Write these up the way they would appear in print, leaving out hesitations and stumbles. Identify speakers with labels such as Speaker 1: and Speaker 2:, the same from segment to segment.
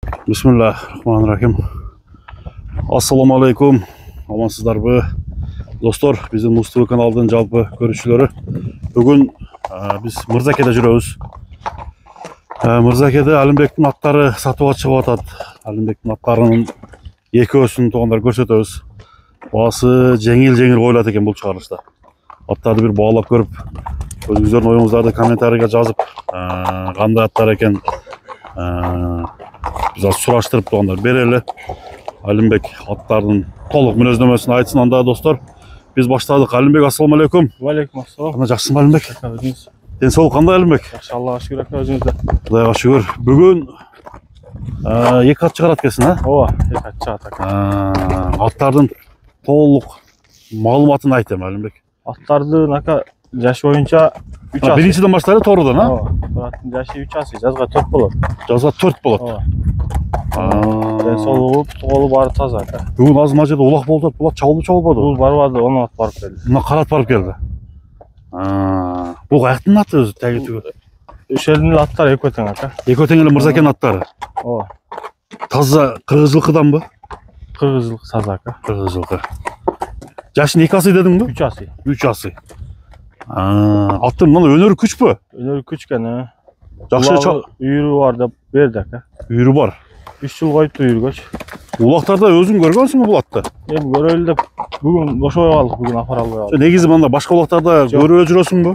Speaker 1: Bismillahirrahmanirrahim. Assalamu alaikum. Amansızlarбы достор, біздің Муз ТВ каналдың жалпы көрушілері. Бүгін біз Мырзакеде жүрөбүз. Мырзакеде Алимбектің аттары сатуға шығып атат. Алимбектің аттарының екеуісін туғандар көрсөтөбүз. Басы жеңил коюлат экен бул чыгарылышта. Аттарды бир баалап көрүп, өзүңүздөрдүн оюңуздарды комментарийге жазып, кандай аттар экен biz suraştırıp tuğanlar bereli. Alimbek atlarının толық мүнөздөмөсүн айтсын анда достор. Biz başladık. Alimbek, assalamu alaikum.
Speaker 2: Алейкум ассалам.
Speaker 1: Кандай жакшысыңбы Алимбек? Ден соолук кандай Алимбек?
Speaker 2: Жакшы, Аллага шүгүр ака, өзүңүздө.
Speaker 1: Кудайга шүгүр. Бүгүн эки ат чыгарат экенсиң, а?
Speaker 2: Ооба, эки ат чыгат ака.
Speaker 1: Аттардын толук маалыматын айтам Алимбек.
Speaker 2: Аттардын ака жашы боюнча 3 асы.
Speaker 1: Биринчиден баштайлы Тордон, а?
Speaker 2: Ооба. Аттын жашы 3 асы, жазга 4 болот.
Speaker 1: Жазга 4 болот.
Speaker 2: Ооба. Ден соолугу, тоголу баары таза ака.
Speaker 1: Бүгүн азыр мына жерде улак болуп атат. Бул ат чабылбады?
Speaker 2: Бул барбады, 10 ат барып келди.
Speaker 1: Мына карат барып келди. Бул каяктын аты өзү теги түгү?
Speaker 2: Ошелдин эле аттары экөө тең ака.
Speaker 1: Экөө тең эле Мырзакенин аттары.
Speaker 2: Ооба.
Speaker 1: Таза кыргыз жылкыданбы?
Speaker 2: Кыргыз жылкы таза ака.
Speaker 1: Кыргыз жылкы. Жашын 2 асы дедиңби?
Speaker 2: 3 асы.
Speaker 1: 3 асы. Аттын мына өнөрү күчпү?
Speaker 2: Өнөрү күчкөн.
Speaker 1: Жакшы
Speaker 2: үйүрү бар деп берди ака.
Speaker 1: Үйүрү бар.
Speaker 2: 3 жыл коюпту үйүргөч.
Speaker 1: Улактарда өзүң көргөнсүңбү бул атты?
Speaker 2: Эми көрөлү деп бүгүн бошобой калдык, бүгүн апара албай калдык.
Speaker 1: Негизи мында башка улактарда көрүп жүрөсүңбү?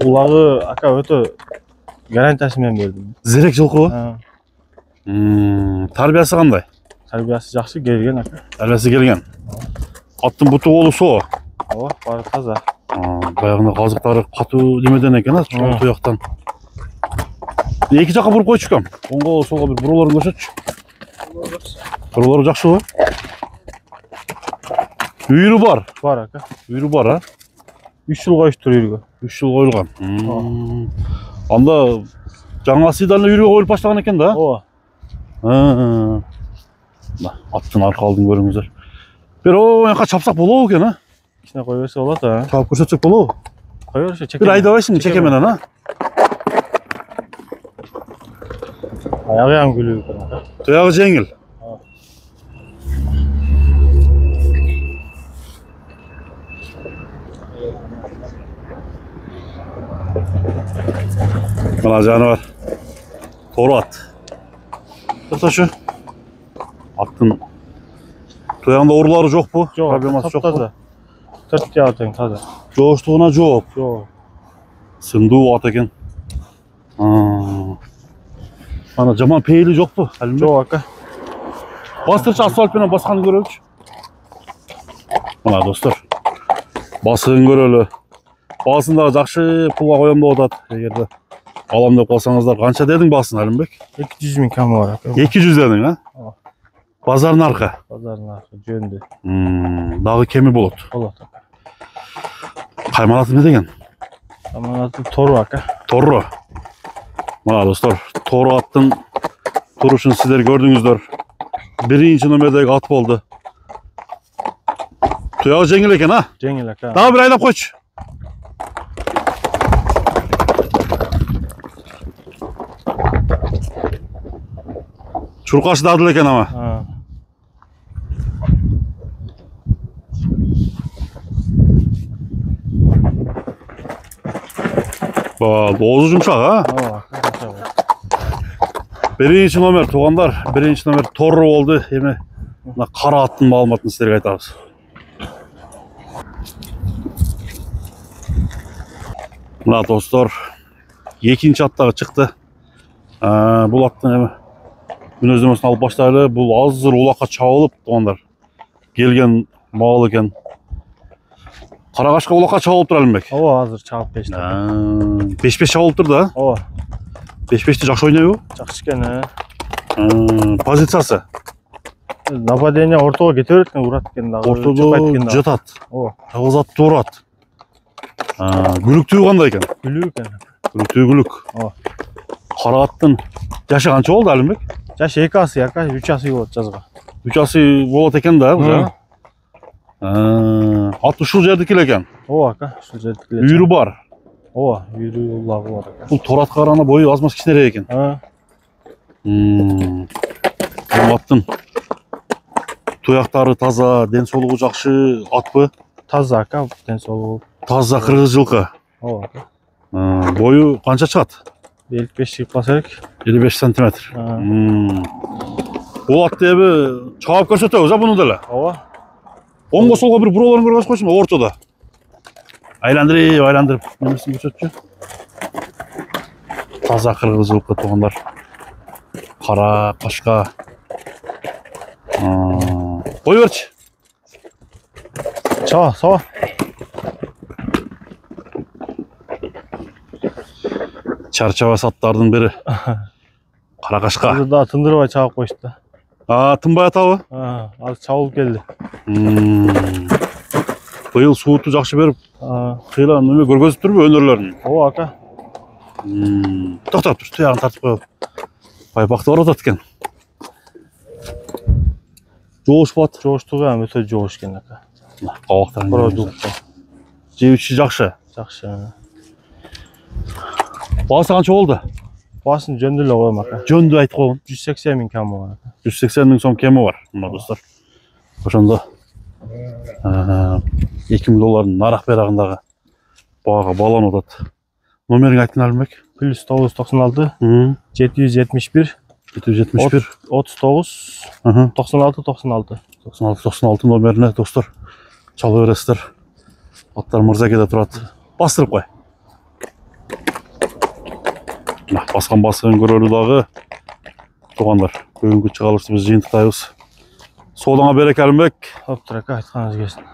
Speaker 2: Улагы ака өтө гарантиясы менен бердим.
Speaker 1: Зерек жылкыбы? Тарбиясы кандай?
Speaker 2: Тарбиясы жакшы, келген ака.
Speaker 1: Тарбиясы келген. Аттын буту колу соо.
Speaker 2: Ооба, баары таза.
Speaker 1: Баягы казыктары катуу немеден экен, а? Чоң туяктан. Эки жакка буруп койчу экен. Оңго солго бир буруларын көрсөтчү. Бурулары жакшыбы? Үйүрү бар.
Speaker 2: Бар ака.
Speaker 1: Үйүрү бар, а?
Speaker 2: 3 жыл коюштур үйүргө.
Speaker 1: 3 жыл коюлган. Анда жаңа сыйдан эле үйүргө коюлуп баштаган экен да?
Speaker 2: Ооба.
Speaker 1: Аттын арка алдын көрүңүздөр. Бир ояка чапсак болобу экен, а?
Speaker 2: Кичине кой берсе болот, а?
Speaker 1: Чапып көрсөтсөк болобу?
Speaker 2: Кой берсе чеке.
Speaker 1: Бир айдабайсың чеке менен, а?
Speaker 2: Аягы ям күлүү экен ака.
Speaker 1: Туягы жеңил. Мына жаныбар тору ат. Токтошу. Аттын туягында оорулары жокпу?
Speaker 2: Жок,
Speaker 1: Проблемасы жокпу?
Speaker 2: 4 жаба тең таза.
Speaker 1: Жооштугуна жооп.
Speaker 2: Жок.
Speaker 1: Сындуу ат экен. Ана жаман пейили жокпу?
Speaker 2: Жок ака.
Speaker 1: Бастырчы асфальт менен басканын көрөлүчү. Мына достор. Басыгын көрөлү. Басын дагы жакшы пулга коем деп атат. Эгерде алам деп калсаңыздар, канча дедиң басын Алимбек?
Speaker 2: 200 миң кам бар ака.
Speaker 1: 200 дедиң, а? Базардын аркы.
Speaker 2: Базардын аркы жөндү.
Speaker 1: Дагы кеми болот.
Speaker 2: Болот ака.
Speaker 1: Кайманаты эмне деген?
Speaker 2: Кайманаты тору ака.
Speaker 1: Тору. Мына достор, тору аттын турушун сиздер көрдүңүздөр. Биринчи номердеги ат болду. Туягы жеңил экен, а?
Speaker 2: Жеңил ака.
Speaker 1: Дагы бир айдап койчу. Чуркашы дадыл экен ама. Оозу жумшак, а?
Speaker 2: Ооба.
Speaker 1: Биринчи номер туугандар, биринчи номер Тору болду. Эми мына кара аттын маалыматын сиздерге айтабыз. Мына достор, экинчи ат дагы чыкты. Бул аттын эми мүнөздөмөсүн алып баштайлы. Бул азыр улакка чабылып туугандар. Келген мал экен. Карагашка улакка чабылып тур Алимбек.
Speaker 2: Ооба, азыр чабып кетти.
Speaker 1: 5-5 чабылып тур да?
Speaker 2: Ооба.
Speaker 1: 5-5'ti жакшы ойнойбу?
Speaker 2: Жакшы экен.
Speaker 1: Позициясы?
Speaker 2: Нападение ортого кете берет экен, урат экен дагы.
Speaker 1: Ортодо жатат.
Speaker 2: Ооба.
Speaker 1: Тагызат урат. Күлүктүү кандай экен?
Speaker 2: Күлүү экен.
Speaker 1: Күлүктүү күлүк.
Speaker 2: Ооба.
Speaker 1: Кара аттын жашы канча болду Алимбек?
Speaker 2: Жашы 2 асы ака, 3 асы болот жазга.
Speaker 1: 3 асы болот экен да, бул. Ат ушул жердики эле экен.
Speaker 2: Ооба ака, ушул жердики эле.
Speaker 1: Үйүрү бар.
Speaker 2: Ооба, үйүрү улагы бар.
Speaker 1: Бул торат карана бою аз маз кичинерээк экен. Аттың туяқтары таза, денсаулығы жақсы, атпы?
Speaker 2: Таза ака, денсаулығы.
Speaker 1: Таза қырғыз жылқы.
Speaker 2: Ооба ака.
Speaker 1: Бойы қанша шығады?
Speaker 2: 55 шығып керек.
Speaker 1: 55 сантиметр. Бұл атты ебі чағап көрсетеміз, бұны дәлі?
Speaker 2: Ооба.
Speaker 1: Оңға солға бір бұроларын көргіз қойсын, ортада. Айландырып, немесін көрсетші. Таза қырғыз жылқы туғандар. Қара, қашқа. Қой берші.
Speaker 2: Сава.
Speaker 1: Чарчаба саттардың бірі. Қара қашқа.
Speaker 2: Burada tındırıva çağып koştu.
Speaker 1: Тынбай атауы?
Speaker 2: Az çabuk geldi.
Speaker 1: Бұйыл суыты жақшы беріп, қиыла неме көргөзіп тұр бі өнерлерін?
Speaker 2: Ооба ака.
Speaker 1: Тоқтап тұр, тұяғын тартып қойып. Байбақты оратады екен. Жоғыш бат.
Speaker 2: Жоğuştuğu hem öte жоğuş ekan aka.
Speaker 1: Қауақтарын.
Speaker 2: Продукты.
Speaker 1: Жеуші жақшы.
Speaker 2: Жақсы.
Speaker 1: Басы қанша болды?
Speaker 2: Басын жөндүлө коем ака.
Speaker 1: Жөнді айтып қойын.
Speaker 2: 180 000 кем бар ака.
Speaker 1: 180 000 сом кемі бар, мына достар. Ошонда 2000 доллардың нарақ берағындағы бағаға балан отады. Номерін айттың әлімбек?
Speaker 2: Plus 996 771
Speaker 1: 771
Speaker 2: 39 96 96.
Speaker 1: 96 номеріне достар чалы бересіздер. Аттар Мырзакеде тұрады. Бастырып қой. Басқан көрелі дағы туғандар. Бүгінгі шығалырсы біз жиынтықтайыз. Солыңа берек әлімбек.
Speaker 2: Хоп, ака, айтқаныңыз келсін.